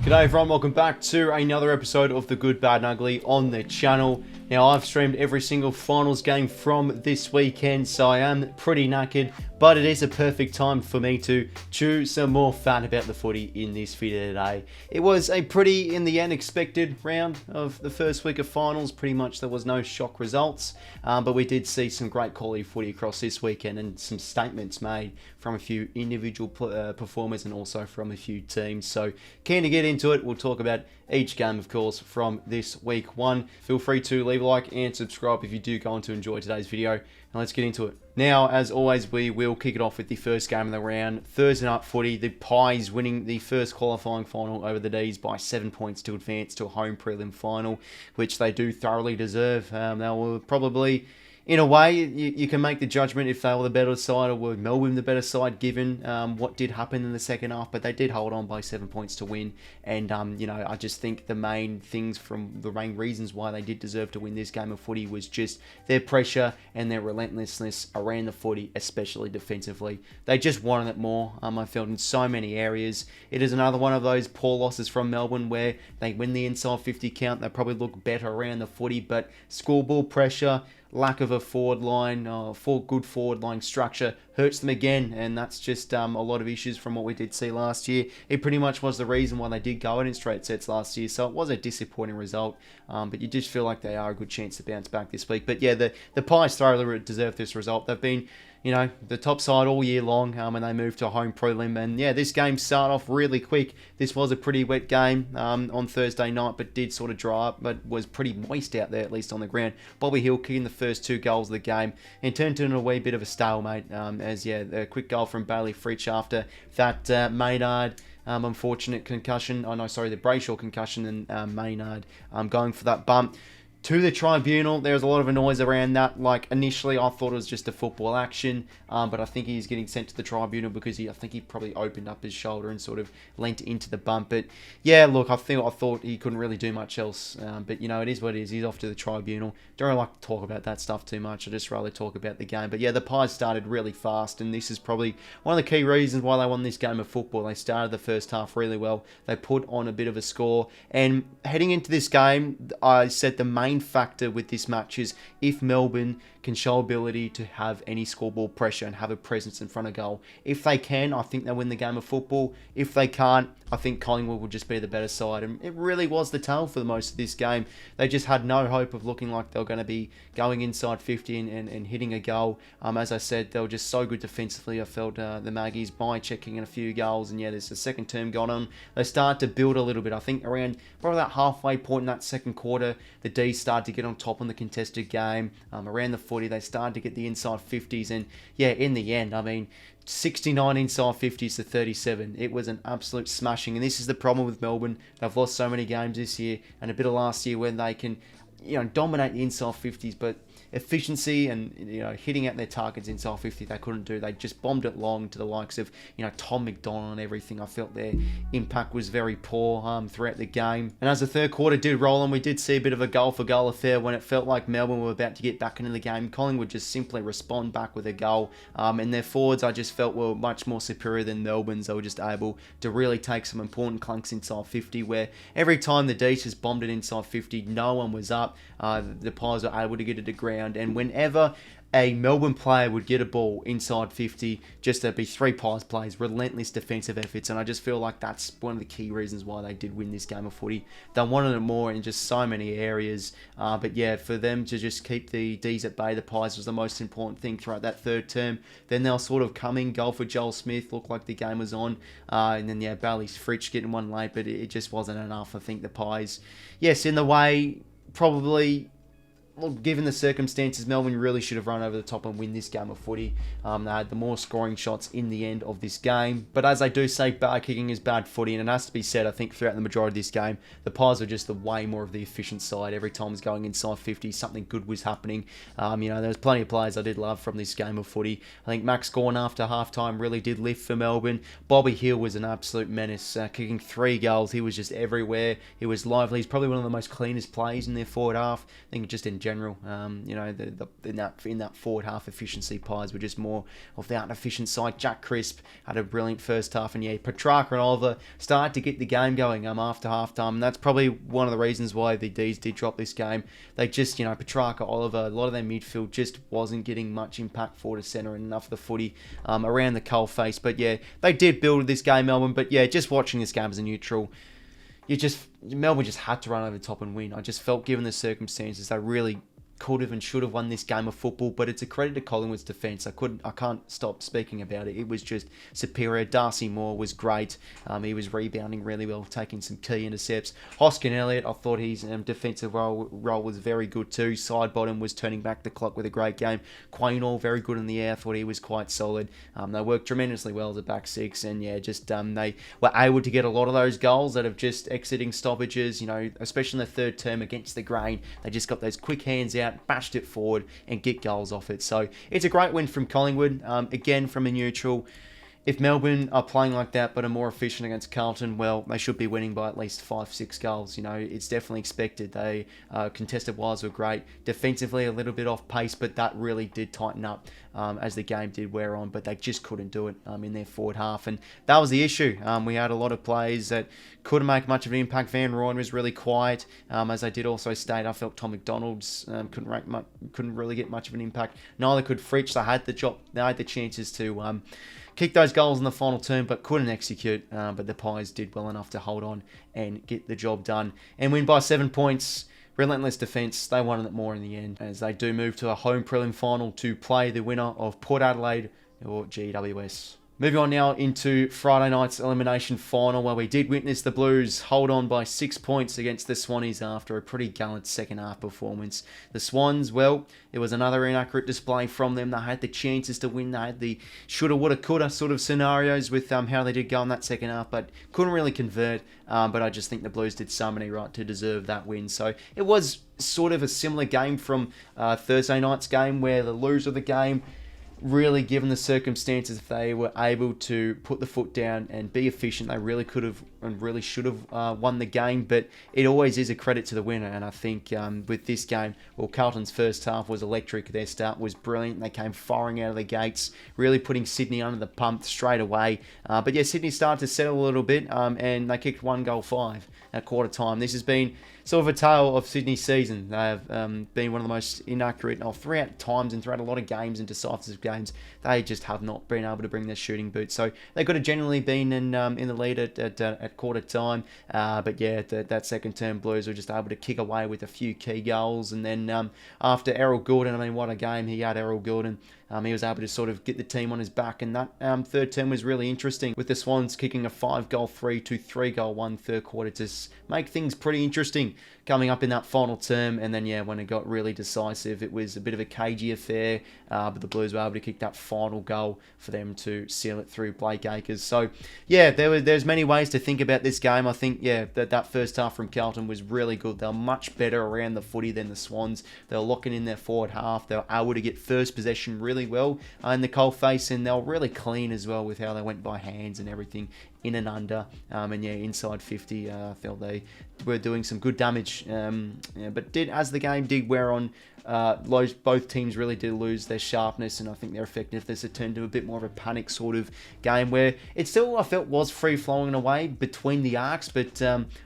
G'day everyone, welcome back to another episode of The Good, Bad and Ugly on the channel. Now I've streamed every single finals game from this weekend, so I am pretty knackered, but it is a perfect time for me to chew some more fat about the footy in this video today. It was a pretty, in the end, expected round of the first week of finals. Pretty much there was no shock results, but we did see some great quality footy across this weekend and some statements made from a few individual performers and also from a few teams. So keen to get into it. We'll talk about each game, of course, from this week one. Feel free to leave a like and subscribe if you do go on to enjoy today's video. And let's get into it. Now, as always, we will kick it off with the first game of the round. Thursday night footy, the Pies winning the first qualifying final over the D's by 7 points to advance to a home prelim final, which they do thoroughly deserve. They were probably, in a way, you can make the judgment if they were the better side or were Melbourne the better side, given what did happen in the second half. But they did hold on by 7 points to win. And, I just think the main reasons why they did deserve to win this game of footy was just their pressure and their relentlessness around the footy, especially defensively. They just wanted it more, I felt, in so many areas. It is another one of those poor losses from Melbourne where they win the inside 50 count. They probably look better around the footy, but scoreball pressure, lack of a forward line, good forward line structure hurts them again, and that's just a lot of issues from what we did see last year. It pretty much was the reason why they did go in straight sets last year, so it was a disappointing result, but you just feel like they are a good chance to bounce back this week. But yeah, the Pies thoroughly deserve this result. They've been, the top side all year long, and they moved to a home prelim. And yeah, this game started off really quick. This was a pretty wet game on Thursday night, but did sort of dry up, but was pretty moist out there, at least on the ground. Bobby Hill kicking the first two goals of the game and turned into a wee bit of a stalemate, a quick goal from 𝗟𝗟 after that Maynard unfortunate concussion. The Brayshaw concussion, and Maynard going for that bump to the tribunal. There's a lot of noise around that. Like, initially I thought it was just a football action, but I think he's getting sent to the tribunal because I think he probably opened up his shoulder and sort of leant into the bump. But yeah, look, I thought he couldn't really do much else, but it is what it is. He's off to the tribunal. Don't really like to talk about that stuff too much. I just rather talk about the game. But yeah, the Pies started really fast, and this is probably one of the key reasons why they won this game of football. They started the first half really well. They put on a bit of a score, and heading into this game, I said the main factor with this match is if Melbourne can show ability to have any scoreboard pressure and have a presence in front of goal. If they can, I think they'll win the game of football. If they can't, I think Collingwood will just be the better side. And it really was the tale for the most of this game. They just had no hope of looking like they were going to be going inside 50 and hitting a goal. As I said, they were just so good defensively. I felt the Maggies by checking in a few goals. And yeah, there's a second term gone on. They started to build a little bit. I think around probably that halfway point in that second quarter, the D's started to get on top in the contested game. Around the footy, they started to get the inside 50s. And yeah, in the end, 69 inside 50s to 37. It was an absolute smashing. And this is the problem with Melbourne. They've lost so many games this year and a bit of last year when they can, dominate the inside 50s, but efficiency and hitting at their targets inside 50 they couldn't do. They just bombed it long to the likes of Tom McDonald and everything. I felt their impact was very poor throughout the game. And as the third quarter did roll on, we did see a bit of a goal for goal affair when it felt like Melbourne were about to get back into the game. Collingwood just simply respond back with a goal, and their forwards I just felt were much more superior than Melbourne's. They were just able to really take some important clunks inside 50, where every time the D's just bombed it inside 50, no one was up. The Pies were able to get it to ground, and whenever a Melbourne player would get a ball inside 50, just there'd be three Pies plays, relentless defensive efforts, and I just feel like that's one of the key reasons why they did win this game of footy. They wanted it more in just so many areas, but yeah, for them to just keep the D's at bay, the Pies, was the most important thing throughout that third term. Then they'll sort of come in, goal for Joel Smith, looked like the game was on, and then yeah, 𝗟𝗟 getting one late, but it just wasn't enough. I think the Pies, yes, in the way, probably, well, given the circumstances, Melbourne really should have run over the top and win this game of footy. They had the more scoring shots in the end of this game. But as I do say, bad kicking is bad footy, and it has to be said, I think, throughout the majority of this game, the Pies were just the way more of the efficient side. Every time it was going inside 50, something good was happening. There was plenty of players I did love from this game of footy. I think Max Gawn after halftime really did lift for Melbourne. Bobby Hill was an absolute menace, kicking 3 goals. He was just everywhere. He was lively. He's probably one of the most cleanest players in their forward half. I think just in general. In that forward half, efficiency pies were just more of the inefficient side. Jack Crisp had a brilliant first half, and Petrarca and Oliver started to get the game going after half time, and that's probably one of the reasons why the D's did drop this game. They just, Petrarca, Oliver, a lot of their midfield just wasn't getting much impact forward to centre and enough of the footy around the coalface. But they did build this game, Melbourne. But just watching this game as a neutral, Melbourne just had to run over the top and win. I just felt, given the circumstances, they really could have and should have won this game of football, but it's a credit to Collingwood's defence. I can't stop speaking about it. It was just superior. Darcy Moore was great. He was rebounding really well, taking some key intercepts. 𝐼𝐻𝐿𝐼𝐷, Elliott, I thought his defensive role was very good too. Sidebottom was turning back the clock with a great game. 𝐷 very good in the air. I thought he was quite solid. They worked tremendously well as a back six, and they were able to get a lot of those goals out of just exiting stoppages, especially in the third term against the grain. They just got those quick hands out, bashed it forward and get goals off it. So it's a great win from Collingwood. Again, from a neutral, if Melbourne are playing like that but are more efficient against Carlton, well, they should be winning by at least 5-6 goals. It's definitely expected. They contested wise were great. Defensively, a little bit off pace, but that really did tighten up as the game did wear on. But they just couldn't do it in their forward half, and that was the issue. We had a lot of plays that couldn't make much of an impact. Van Rooyen was really quiet, as I did also state. I felt Tom McDonald's couldn't really get much of an impact. Neither could 𝐓𝐻𝐿𝐼𝐷. They had the chances to kick those goals in the final term, but couldn't execute. But the Pies did well enough to hold on and get the job done and win by 7 points. Relentless defence. They won it more in the end, as they do move to a home prelim final to play the winner of Port Adelaide or GWS. Moving on now into Friday night's elimination final, where we did witness the Blues hold on by 6 points against the Swannies after a pretty gallant second half performance. The Swans, well, it was another inaccurate display from them. They had the chances to win. They had the shoulda, woulda, coulda sort of scenarios with how they did go in that second half, but couldn't really convert. But I just think the Blues did so many right to deserve that win. So it was sort of a similar game from Thursday night's game, where the loser of the game, really, given the circumstances, if they were able to put the foot down and be efficient, they really could have and really should have won the game. But it always is a credit to the winner, and I think with this game, well, Carlton's first half was electric. Their start was brilliant. They came firing out of the gates, really putting Sydney under the pump straight away. But Sydney started to settle a little bit, and they kicked 1-5 at quarter time. This has been sort of a tale of Sydney's season. They have been one of the most inaccurate throughout times and throughout a lot of games and decisive games. They just have not been able to bring their shooting boots. So they could have generally been in the lead at quarter time. But that second term Blues were just able to kick away with a few key goals. And then after Errol Gulden, what a game he had, Errol Gulden. He was able to sort of get the team on his back, and that third term was really interesting, with the Swans kicking a 5-goal 3 to 3-goal 1 third quarter to make things pretty interesting coming up in that final term. And then when it got really decisive, it was a bit of a cagey affair, but the Blues were able to kick that final goal for them to seal it through Blake Acres. So there's many ways to think about this game. I think that first half from Carlton was really good. They were much better around the footy than the Swans. They were locking in their forward half. They were able to get first possession really well in the coalface, and they were really clean as well with how they went by hands and everything, in and under, inside 50. I felt they were doing some good damage, but as the game did wear on, both teams really did lose their sharpness, and I think their effectiveness. It turned to a bit more of a panic sort of game, where it still, I felt, was free-flowing in a way between the arcs, but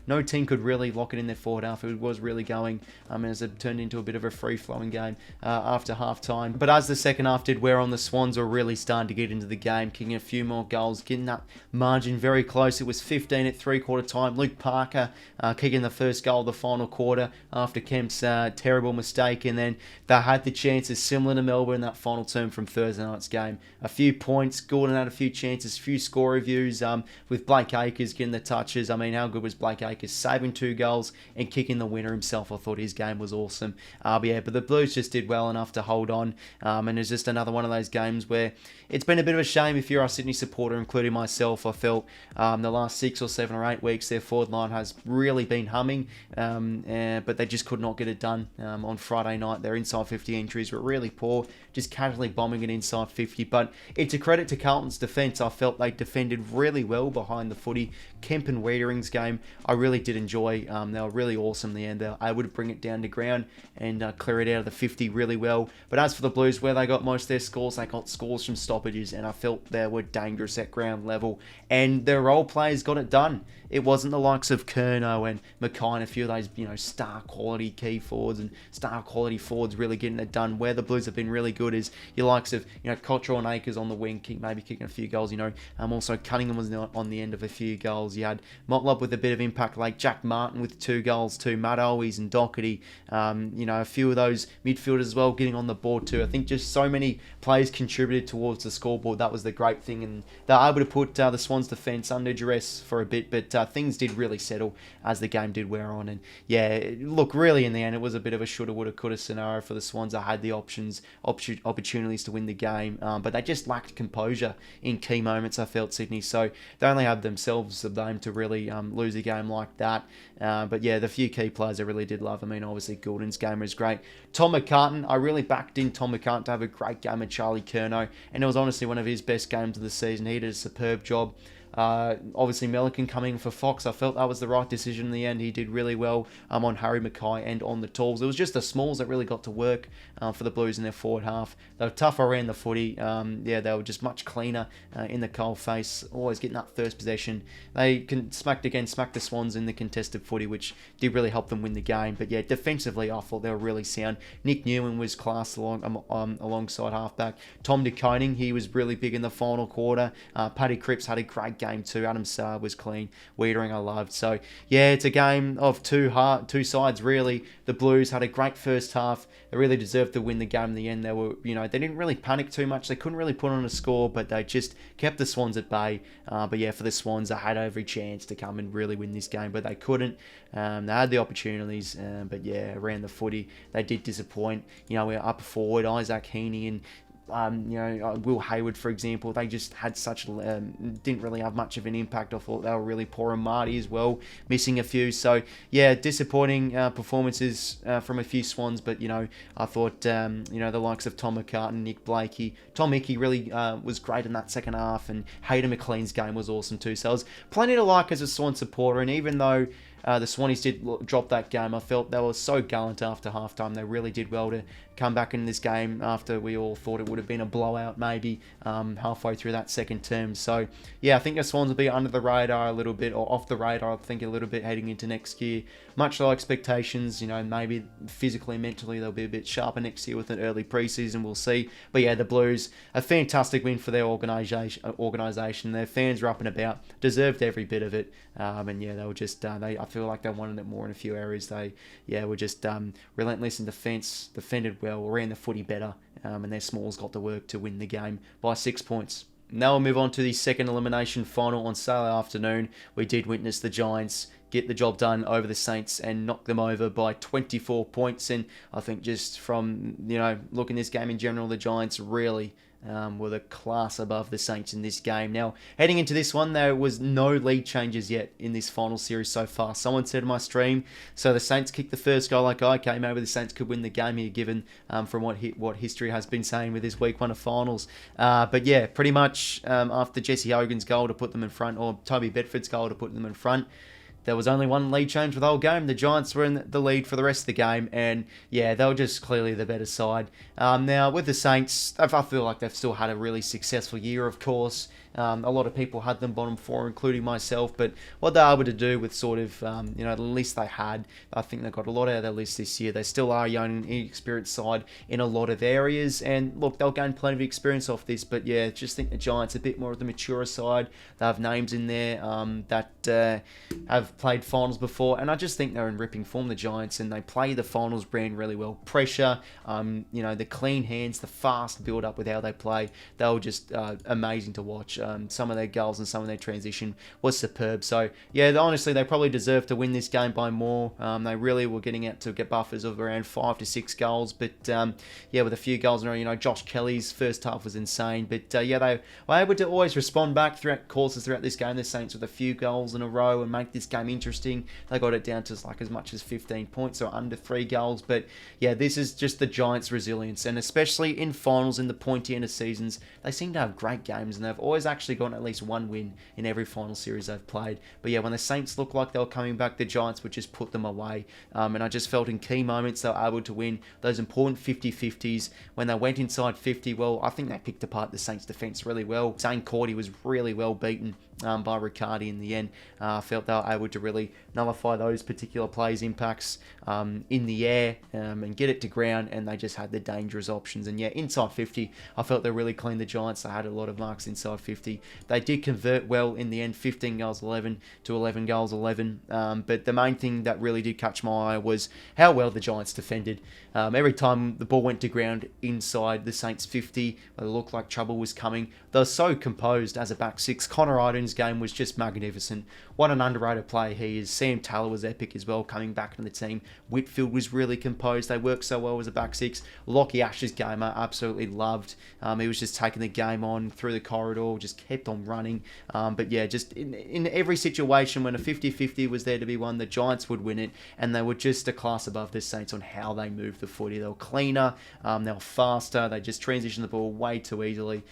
no team could really lock it in their forward half. It was really going, as it turned into a bit of a free-flowing game after half-time. But as the second half did wear on, the Swans were really starting to get into the game, kicking a few more goals, getting that margin very close. It was 15 at three-quarter time. Luke Parker kicking the first goal of the final quarter after Kemp's terrible mistake, and then they had the chances similar to Melbourne in that final term from Thursday night's game. A few points, Gordon had a few chances, a few score reviews, with Blake Acres getting the touches. How good was Blake Acres, saving 2 goals and kicking the winner himself? I thought his game was awesome. But the Blues just did well enough to hold on, and it's just another one of those games where it's been a bit of a shame if you're a Sydney supporter, including myself. I felt The last 6 or 7 or 8 weeks, their forward line has really been humming, but they just could not get it done on Friday night. Their inside 50 entries were really poor, just casually bombing it inside 50. But it's a credit to Carlton's defence. I felt they defended really well behind the footy. Kemp and 𝐻𝐻𝐪𝐺 game, I really did enjoy. They were really awesome in the end. They were able to bring it down to ground and clear it out of the 50 really well. But as for the Blues, where they got most of their scores, they got scores from stoppages, and I felt they were dangerous at ground level. And their role players got it done. It wasn't the likes of 𝐼𝐻𝐿 and 𝐸𝐼 and a few of those, star quality key forwards and star quality forwards really getting it done. Where the Blues have been really good is your likes of, 𝐸𝐿 and Akers on the wing, maybe kicking a few goals, Also, Cunningham was on the end of a few goals. You had Motlop with a bit of impact, like Jack Martin with 2 goals too, Matt Owies and Doherty, a few of those midfielders as well getting on the board too. I think just so many players contributed towards the scoreboard. That was the great thing, and they were able to put the Swans defence under duress for a bit, but things did really settle as the game did wear on. And yeah, look, really in the end, it was a bit of a shoulda, woulda, coulda scenario for the Swans. They had the opportunities to win the game, but they just lacked composure in key moments, I felt, Sydney. So they only had themselves to blame to really lose a game like that. But yeah, the few key players I really did love. I mean, obviously Goulden's game was great. Tom McCartan, I really backed in Tom McCartan to have a great game at Charlie Curnow, and it was honestly one of his best games of the season. He did a superb job. Obviously 𝐸𝐿 coming for Fox, I felt that was the right decision in the end. He did really well on Harry Mackay and on the tools. It was just the smalls that really got to work for the Blues in their forward half. They were tough around the footy. They were just much cleaner in the cold face, always getting that first possession. They smacked the Swans in the contested footy, which did really help them win the game. But yeah, defensively, I thought they were really sound. Nick Newman was class alongside halfback. Tom De Koning, he was really big in the final quarter. Paddy Cripps had a great game too. Adam Sarr was clean. 𝐻𝐻𝐻𝐿 I loved. So yeah, it's a game of two sides really. The Blues had a great first half. They really deserved to win the game in the end. They were, they didn't really panic too much. They couldn't really put on a score, but they just kept the Swans at bay. But yeah, for the Swans, they had every chance to come and really win this game, but they couldn't. They had the opportunities, but yeah, around the footy, they did disappoint. We're up forward, Isaac Heaney and Will Hayward, for example, they just had didn't really have much of an impact. I thought they were really poor, and Marty as well, missing a few. So yeah, disappointing performances from a few Swans, but I thought the likes of Tom McCartan, Nick Blakey, Tom 𝐸𝐿𝐻𝐿 really was great in that second half, and Hayden McLean's game was awesome too. So I was plenty to like as a Swan supporter, and even though the Swannies did drop that game, I felt they were so gallant after halftime. They really did well to come back in this game after we all thought it would have been a blowout maybe halfway through that second term. So yeah, I think the Swans will be under the radar a little bit, or off the radar I think a little bit heading into next year. Much low expectations, maybe physically, mentally they'll be a bit sharper next year with an early preseason, we'll see. But yeah, the Blues, a fantastic win for their organisation. Their fans were up and about, deserved every bit of it. And yeah, they were just, I feel like they wanted it more in a few areas. They were just relentless in defence, defended well, ran the footy better, and their smalls got to work to win the game by 6 points. Now we'll move on to the second elimination final on Saturday afternoon. We did witness the Giants get the job done over the Saints and knock them over by 24 points. And I think just from, looking at this game in general, the Giants really were the class above the Saints in this game. Now, heading into this one, there was no lead changes yet in this final series so far. Someone said in my stream, so the Saints kicked the first goal, like, okay, maybe the Saints could win the game here, given from what history has been saying with this week 1 of finals. But yeah, pretty much after Jesse Hogan's goal to put them in front, or Toby Bedford's goal to put them in front, there was only one lead change for the whole game. The Giants were in the lead for the rest of the game, and yeah, they were just clearly the better side. Now, with the Saints, I feel like they've still had a really successful year, of course. A lot of people had them bottom 4, including myself, but what they were able to do with sort of, the list they had, I think they got a lot out of their list this year. They still are a young and inexperienced side in a lot of areas, and look, they'll gain plenty of experience off this, but yeah, just think the Giants a bit more of the mature side. They have names in there that have played finals before, and I just think they're in ripping form, the Giants, and they play the finals brand really well. Pressure, the clean hands, the fast build-up with how they play, they were just amazing to watch. Some of their goals and some of their transition was superb. So yeah, honestly, they probably deserve to win this game by more. They really were getting out to get buffers of around 5 to 6 goals, but yeah, with a few goals in a row, you know, Josh Kelly's first half was insane. But yeah, they were able to always respond back throughout courses throughout this game. The Saints with a few goals in a row and make this game interesting. They got it down to like as much as 15 points or under 3 goals. But yeah, this is just the Giants' resilience, and especially in finals in the pointy end of seasons, they seem to have great games, and they've always actually gotten at least one win in every final series they've played. But yeah, when the Saints looked like they were coming back, the Giants would just put them away. And I just felt in key moments they were able to win those important 50-50s. When they went inside 50, well, I think they picked apart the Saints' defence really well. Zane Cordy was really well beaten by Riccardi in the end. I felt they were able to really nullify those particular plays' impacts in the air and get it to ground, and they just had the dangerous options. And yeah, inside 50, I felt they really cleaned the Giants. They had a lot of marks inside 50. They did convert well in the end, 15 goals 11 to 11 goals 11. But the main thing that really did catch my eye was how well the Giants defended. Every time the ball went to ground inside the Saints 50, it looked like trouble was coming. They were so composed as a back six. Connor Idun's game was just magnificent. What an underrated player he is. Sam Taylor was epic as well, coming back to the team. Whitfield was really composed. They worked so well as a back six. 𝐓𝐿𝐼𝐻𝐿𝐼𝐻 game I absolutely loved. He was just taking the game on through the corridor, just kept on running. But yeah, just in every situation when a 50-50 was there to be won, the Giants would win it, and they were just a class above the Saints on how they moved the footy. They were cleaner, they were faster, they just transitioned the ball way too easily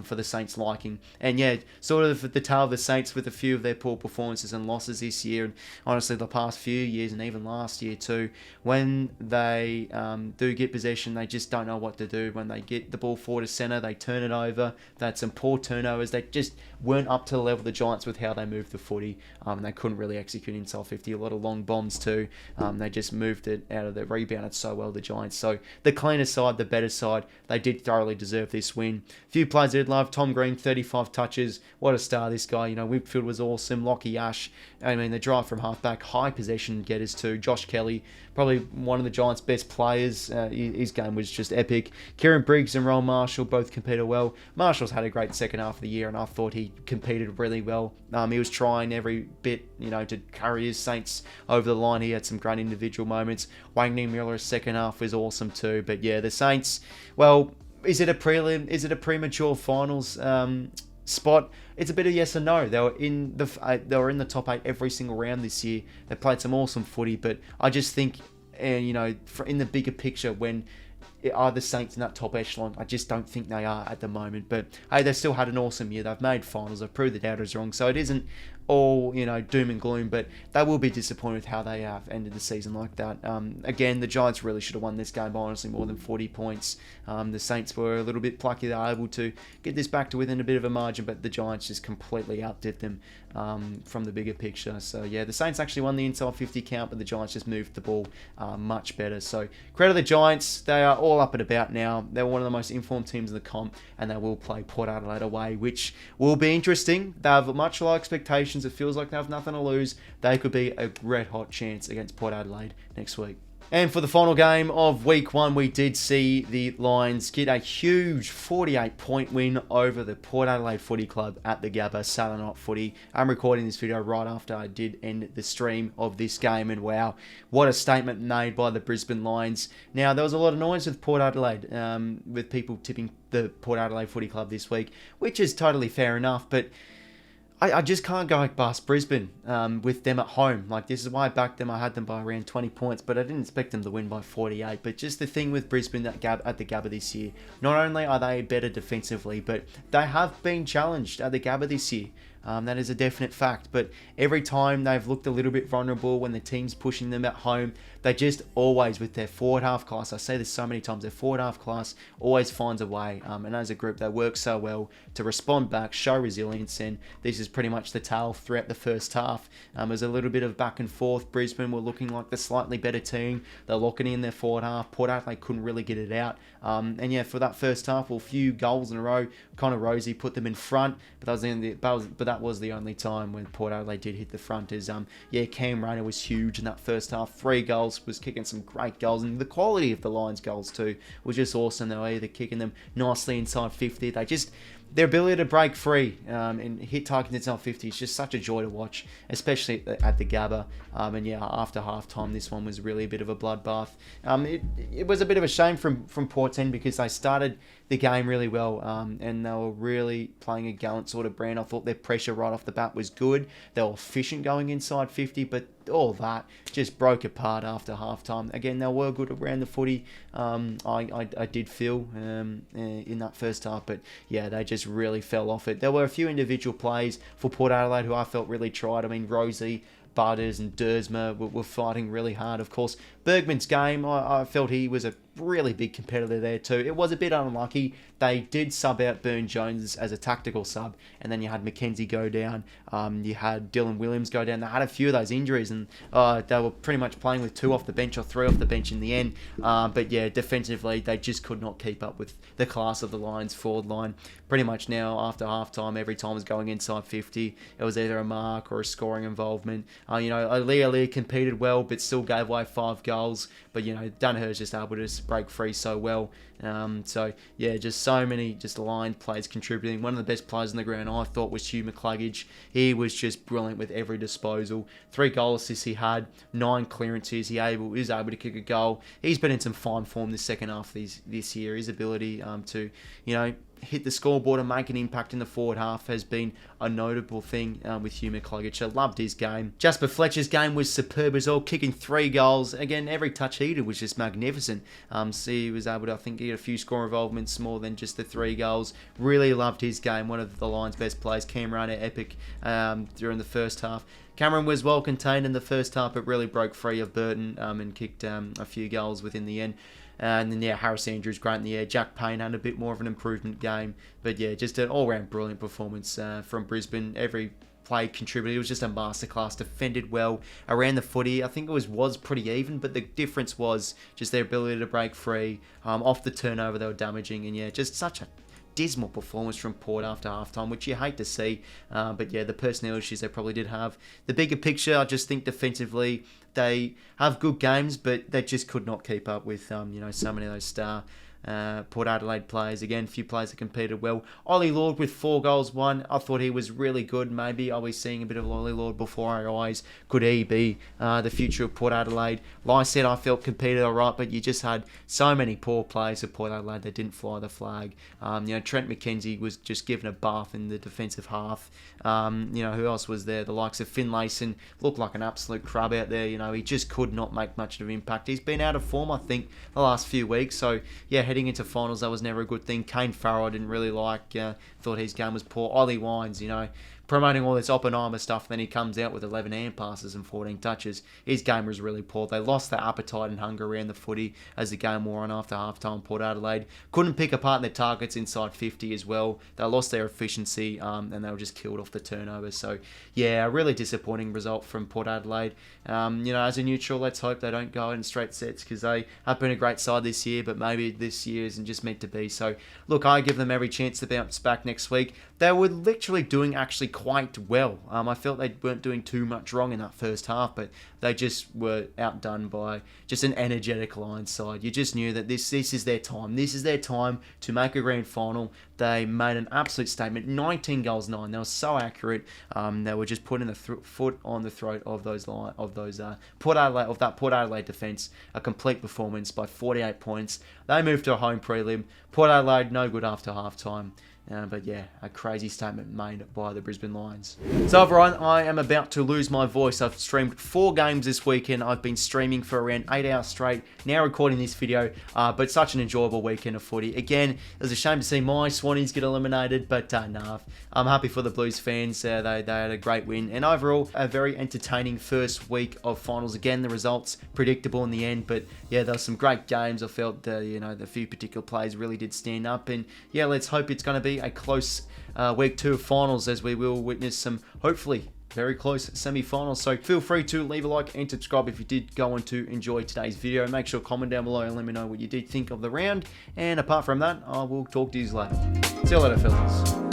for the Saints' liking. And yeah, sort of the tale of the Saints with a few of their poor performances and losses this year, and honestly the past few years and even last year too, when they do get possession, they just don't know what to do. When they get the ball forward to centre, they turn it over. They had some poor turnovers. They just weren't up to the level of the Giants with how they moved the footy, and they couldn't really execute inside 50. A lot of long bombs too. They just moved it out of the rebounded so well, the Giants. So the cleaner side, the better side, they did thoroughly deserve this win. Few players I did love. Tom Green, 35 touches. What a star this guy. You know, Whitfield was awesome. 𝐼𝐻𝐿𝐼𝐻. I mean, the drive from halfback, high possession getters too. Josh Kelly, probably one of the Giants' best players. His game was just epic. Kieran Briggs and Roll Marshall both competed well. Marshall's had a great second half of the year, and I thought he competed really well. He was trying every bit, you know, to carry his Saints over the line. He had some great individual moments. Wayne Miller's second half was awesome too. But yeah, the Saints, well, is it a prelim? Is it a premature finals spot? It's a bit of yes and no. They were in the top 8 every single round this year. They played some awesome footy, but I just think, you know, in the bigger picture, when are the Saints in that top echelon? I just don't think they are at the moment. But hey, they've still had an awesome year. They've made finals. They've proved the doubters wrong. So it isn't all, you know, doom and gloom, but they will be disappointed with how they have ended the season like that. Again, the Giants really should have won this game by honestly more than 40 points. The Saints were a little bit plucky. They were able to get this back to within a bit of a margin, but the Giants just completely outdid them from the bigger picture. So yeah, the Saints actually won the inside 50 count, but the Giants just moved the ball much better. So credit the Giants. They are all up and about now. They're one of the most informed teams in the comp, and they will play Port Adelaide away, which will be interesting. They have much low expectations. It feels like they have nothing to lose. They could be a red hot chance against Port Adelaide next week. And for the final game of week 1, we did see the Lions get a huge 48-point win over the Port Adelaide Footy Club at the Gabba Saturday Night Footy. I'm recording this video right after I did end the stream of this game, and wow, what a statement made by the Brisbane Lions. Now, there was a lot of noise with Port Adelaide, with people tipping the Port Adelaide Footy Club this week, which is totally fair enough, but I just can't go past Brisbane with them at home. Like, this is why I backed them. I had them by around 20 points, but I didn't expect them to win by 48. But just the thing with Brisbane at the Gabba this year, not only are they better defensively, but they have been challenged at the Gabba this year. That is a definite fact. But every time they've looked a little bit vulnerable when the team's pushing them at home, they just always, with their forward half class, I say this so many times, their forward half class always finds a way. And as a group, they work so well to respond back, show resilience, and this is pretty much the tale throughout the first half. There's a little bit of back and forth. Brisbane were looking like the slightly better team. They're locking in their forward half. Port Adelaide couldn't really get it out. And yeah, for that first half, well, a few goals in a row. Connor Rozee put them in front, but that was the only time when Port Adelaide did hit the front. Yeah, Cam Rayner was huge in that first half. 3 goals, was kicking some great goals, and the quality of the Lions goals too was just awesome. They were either kicking them nicely inside 50. their ability to break free and hit targets inside 50 is just such a joy to watch, especially at the Gabba. And yeah, after halftime, this one was really a bit of a bloodbath. It was a bit of a shame from Port End because they started the game really well, and they were really playing a gallant sort of brand. I thought their pressure right off the bat was good. They were efficient going inside 50, but all that just broke apart after halftime. Again, they were good around the footy. I did feel in that first half, but yeah, they just really fell off it. There were a few individual plays for Port Adelaide who I felt really tried. I mean, Rosie, Butters and 𝐼𝐻𝐪𝐿 were fighting really hard. Of course, Bergman's game, I felt he was a really big competitor there too. It was a bit unlucky. They did sub out Burne-Jones as a tactical sub, and then you had McKenzie go down. You had Dylan Williams go down. They had a few of those injuries, and they were pretty much playing with 2 off the bench or 3 off the bench in the end. But yeah, defensively, they just could not keep up with the class of the Lions forward line. Pretty much now, after halftime, every time it was going inside 50, it was either a mark or a scoring involvement. 𝐼𝐻𝐿𝐼 competed well, but still gave away 5 goals. But, 𝐷𝐻𝐪 just able to break free so well. So, yeah, just so many line players contributing. One of the best players on the ground, I thought, was 𝐷𝐻𝐿𝐼 𝐿𝐼. He was just brilliant with every disposal. 3 goal assists he had, 9 clearances. He is able to kick a goal. He's been in some fine form this second half this year. His ability to, hit the scoreboard and make an impact in the forward half has been a notable thing with 𝐷𝐻𝐿𝐼 𝐿𝐼. I loved his game. Jasper Fletcher's game was superb as well, kicking 3 goals. Again, every touch he did was just magnificent. So he was able to, I think, get a few score involvements more than just the 3 goals. Really loved his game. One of the Lions' best players, Cameron, epic during the first half. Cameron was well contained in the first half, but really broke free of Burton and kicked a few goals within the end. And then, yeah, Harris Andrews great in the air. Jack Payne had a bit more of an improvement game. But, yeah, just an all-round brilliant performance from Brisbane. Every play contributed. It was just a masterclass. Defended well around the footy. I think it was pretty even, but the difference was just their ability to break free. Off the turnover, they were damaging. And, yeah, just such a dismal performance from Port after halftime, which you hate to see. But yeah, the personnel issues they probably did have. The bigger picture, I just think defensively they have good games, but they just could not keep up with so many of those star Port Adelaide players. Again, a few players that competed well. Ollie Lord with 4 goals, 1. I thought he was really good. Maybe are we seeing a bit of Ollie Lord before our eyes? Could he be the future of Port Adelaide? Like I said, I felt competed alright, but you just had so many poor players at Port Adelaide that didn't fly the flag. Trent McKenzie was just given a bath in the defensive half. Who else was there? The likes of Finlayson looked like an absolute crab out there. He just could not make much of an impact. He's been out of form, I think, the last few weeks. So, yeah, heading into finals, that was never a good thing. Kane Farrell I didn't really like. Thought his game was poor. Ollie Wines, promoting all this Oppenheimer stuff, then he comes out with 11 hand passes and 14 touches. His game was really poor. They lost their appetite and hunger around the footy as the game wore on after halftime. Port Adelaide couldn't pick apart their targets inside 50 as well. They lost their efficiency and they were just killed off the turnovers. So, yeah, a really disappointing result from Port Adelaide. As a neutral, let's hope they don't go in straight sets because they have been a great side this year, but maybe this year isn't just meant to be. So, look, I give them every chance to bounce back next week. They were literally doing actually quite well. I felt they weren't doing too much wrong in that first half, but they just were outdone by just an energetic Lions side. You just knew that this is their time. This is their time to make a grand final. They made an absolute statement. 19 goals, 9. They were so accurate. They were just putting the foot on the throat of that Port Adelaide defence. A complete performance by 48 points. They moved to a home prelim. Port Adelaide no good after halftime. But yeah, a crazy statement made by the Brisbane Lions. So everyone, I am about to lose my voice. I've streamed 4 games this weekend. I've been streaming for around 8 hours straight. Now recording this video, but such an enjoyable weekend of footy. Again, it was a shame to see my Swannies get eliminated, but no, I'm happy for the Blues fans. They had a great win, and overall, a very entertaining first week of finals. Again, the results predictable in the end, but yeah, there were some great games. I felt the few particular plays really did stand up, and yeah, let's hope it's going to be a close week 2 of finals, as we will witness some hopefully very close semi-finals. So feel free to leave a like and subscribe if you did go on to enjoy today's video. Make sure to comment down below and let me know what you did think of the round, and apart from that, I will talk to you later. See you later, fellas.